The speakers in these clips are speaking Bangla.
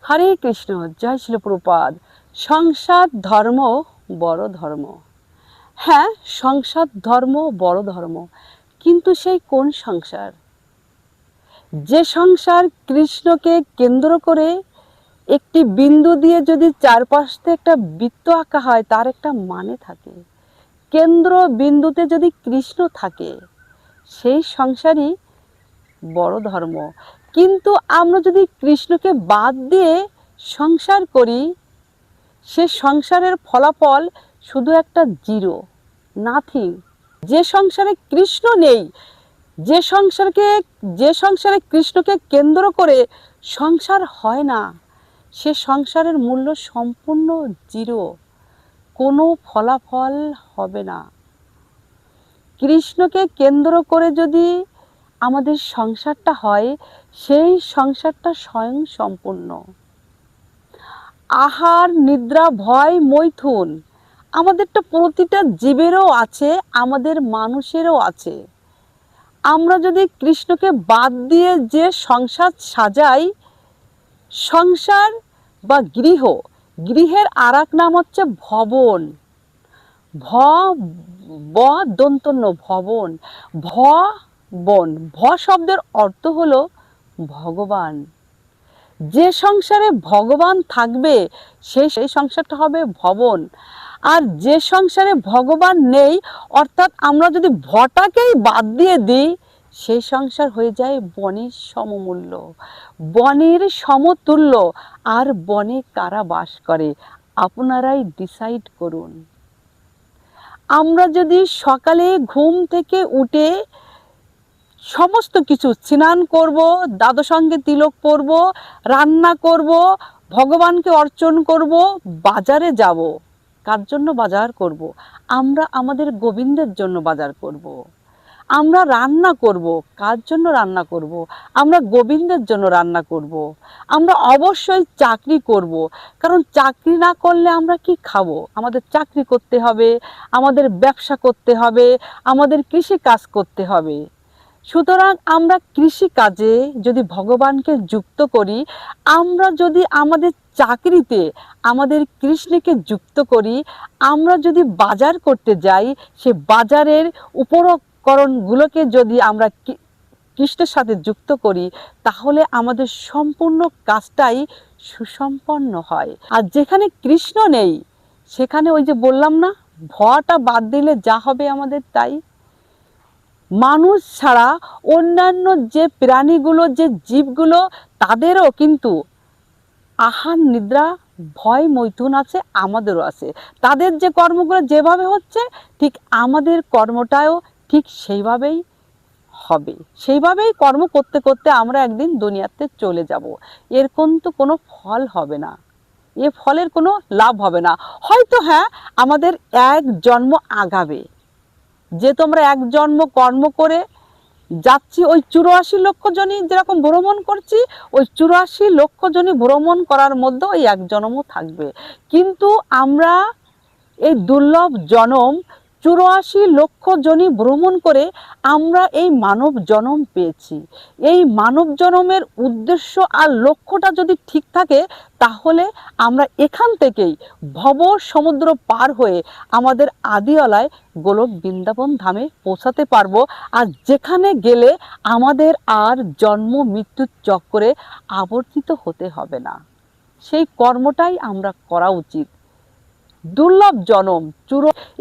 হরে কৃষ্ণ, জয় শিল প্রভুপাদ। সংসার ধর্ম বড় ধর্ম। হ্যাঁ, সংসার ধর্ম বড় ধর্ম, কিন্তু সেই কোন সংসার? যে সংসার কৃষ্ণকে কেন্দ্র করে একটি বিন্দু দিয়ে যদি চারপাশে একটা বৃত্ত আঁকা হয়, তার একটা মানে থাকে। কেন্দ্র বিন্দুতে যদি কৃষ্ণ থাকে, সেই সংসারই বড় ধর্ম। কিন্তু আমরা যদি কৃষ্ণকে বাদ দিয়ে সংসার করি, সে সংসারের ফলাফল শুধু একটা জিরো, নাথিং। যে সংসারে কৃষ্ণ নেই, যে সংসারে কৃষ্ণকে কেন্দ্র করে সংসার হয় না, সে সংসারের মূল্য সম্পূর্ণ জিরো, কোনো ফলাফল হবে না। কৃষ্ণকে কেন্দ্র করে যদি আমাদের সংসারটা হয়, সেই সংসারটা স্বয়ং সম্পূর্ণ। আহার, নিদ্রা, ভয়, মৈথুন আমাদেরটা প্রতিটা জীবেরও আছে, আমাদের মানুষেরও আছে। আমরা যদি কৃষ্ণকে বাদ দিয়ে যে সংসার সাজাই, সংসার বা গৃহের আর এক নাম হচ্ছে ভবন। দন্তন্য ভবন, বন। শব্দের অর্থ হলো ভগবান। যে সংসারে ভগবান থাকবে, সেই সংসারটা হবে ভবন। আর যে সংসারে ভগবান নেই, অর্থাৎ আমরা যদি ভটাকেই বাদ দিয়ে দিই, সেই সংসার হয়ে যায় বনের সমমূল্য, বনের সমতুল্য। আর বনে কারা বাস করে, আপনারাই ডিসাইড করুন। আমরা যদি সকালে ঘুম থেকে উঠে সমস্ত কিছু স্নান করব, দ্বাদশ সঙ্গে তিলক পরব, রান্না করব, ভগবানকে অর্চন করব, বাজারে যাব। কার জন্য বাজার করব? আমরা আমাদের গোবিন্দের জন্য বাজার করব। আমরা রান্না করব, কার জন্য রান্না করব? আমরা গোবিন্দের জন্য রান্না করব। আমরা অবশ্যই চাকরি করব, কারণ চাকরি না করলে আমরা কি খাবো? আমাদের চাকরি করতে হবে, আমাদের ব্যবসা করতে হবে, আমাদের কৃষি কাজ করতে হবে। সুতরাং আমরা কৃষিকাজে যদি ভগবানকে যুক্ত করি, আমরা যদি আমাদের চাকরিতে আমাদের কৃষ্ণকে যুক্ত করি, আমরা যদি বাজার করতে যাই, সে বাজারের উপকরণগুলোকে যদি আমরা কৃষ্ণের সাথে যুক্ত করি, তাহলে আমাদের সম্পূর্ণ কাজটাই সুসম্পন্ন হয়। আর যেখানে কৃষ্ণ নেই, সেখানে ওই যে বললাম না, ভটা বাদ দিলে যা হবে আমাদের তাই। মানুষ ছাড়া অন্যান্য যে প্রাণীগুলো, যে জীবগুলো, তাদেরও কিন্তু আহার, নিদ্রা, ভয়, মৈথুন আছে, আমাদেরও আছে। তাদের যে কর্মগুলো যেভাবে হচ্ছে, ঠিক আমাদের কর্মটাও ঠিক সেইভাবেই হবে। সেইভাবেই কর্ম করতে করতে আমরা একদিন দুনিয়াতে চলে যাব। এর কিন্তু কোনো ফল হবে না, এ ফলের কোনো লাভ হবে না। হয়তো হ্যাঁ, আমাদের এক জন্ম আগাবে, যে তোমরা এক জন্ম কর্ম করে যাচ্ছি, ওই 84 লক্ষ জনই যেরকম ভ্রমণ করছি, ওই 84 লক্ষ জনই ভ্রমণ করার মধ্যে ওই এক জন্মও থাকবে। কিন্তু আমরা এই দুর্লভ জনম 84 লক্ষ জনই ভ্রমণ করে আমরা এই মানব জনম পেয়েছি। এই মানব জনমের উদ্দেশ্য আর লক্ষ্যটা যদি ঠিক থাকে, তাহলে আমরা এখান থেকেই ভব সমুদ্র পার হয়ে আমাদের আদিওলায় গোলক বৃন্দাবন ধামে পৌঁছাতে পারবো। আর যেখানে গেলে আমাদের আর জন্ম মৃত্যুর চক্করে আবর্তিত হতে হবে না। সেই কর্মটাই আমরা করা উচিত। দুর্লভ জনম,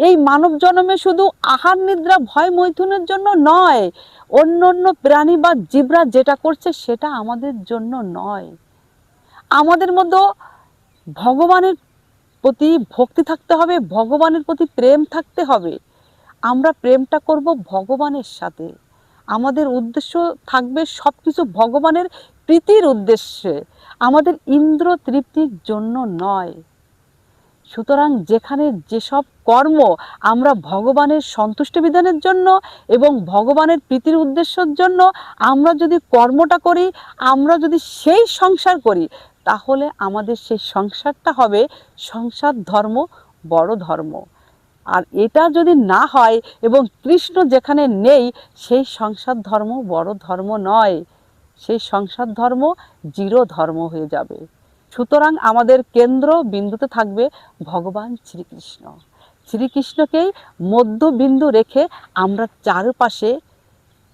এই মানব জনমে শুধু আহার, নিদ্রা, ভয়, মৈথুনের জন্য নয়, অন্য অন্য প্রাণী বা জীবরা যেটা করছে সেটা আমাদের জন্য নয়। আমাদের মধ্যে ভগবানের প্রতি ভক্তি থাকতে হবে, ভগবানের প্রতি প্রেম থাকতে হবে। আমরা প্রেমটা করব ভগবানের সাথে। আমাদের উদ্দেশ্য থাকবে সব কিছু ভগবানের প্রীতির উদ্দেশ্যে, আমাদের ইন্দ্র তৃপ্তির জন্য নয়। সুতরাং যেখানে যেসব কর্ম আমরা ভগবানের সন্তুষ্টি বিধানের জন্য এবং ভগবানের প্রীতির উদ্দেশ্যের জন্য আমরা যদি কর্মটা করি, আমরা যদি সেই সংসার করি, তাহলে আমাদের সেই সংসারটা হবে সংসার ধর্ম বড় ধর্ম। আর এটা যদি না হয় এবং কৃষ্ণ যেখানে নেই, সেই সংসার ধর্ম বড় ধর্ম নয়, সেই সংসার ধর্ম জিরো ধর্ম হয়ে যাবে। সুতরাং আমাদের কেন্দ্র বিন্দুতে থাকবে ভগবান শ্রীকৃষ্ণ। শ্রীকৃষ্ণকেই মধ্যবিন্দু রেখে আমরা চারপাশে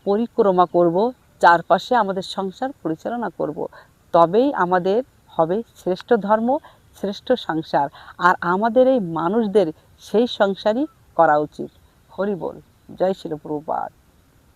পরিক্রমা করব, চারপাশে আমাদের সংসার পরিচালনা করব। তবেই আমাদের হবে শ্রেষ্ঠ ধর্ম, শ্রেষ্ঠ সংসার। আর আমাদের এই মানুষদের সেই সংসারই করা উচিত। হরি বল। জয় শিল প্রভুপাদ।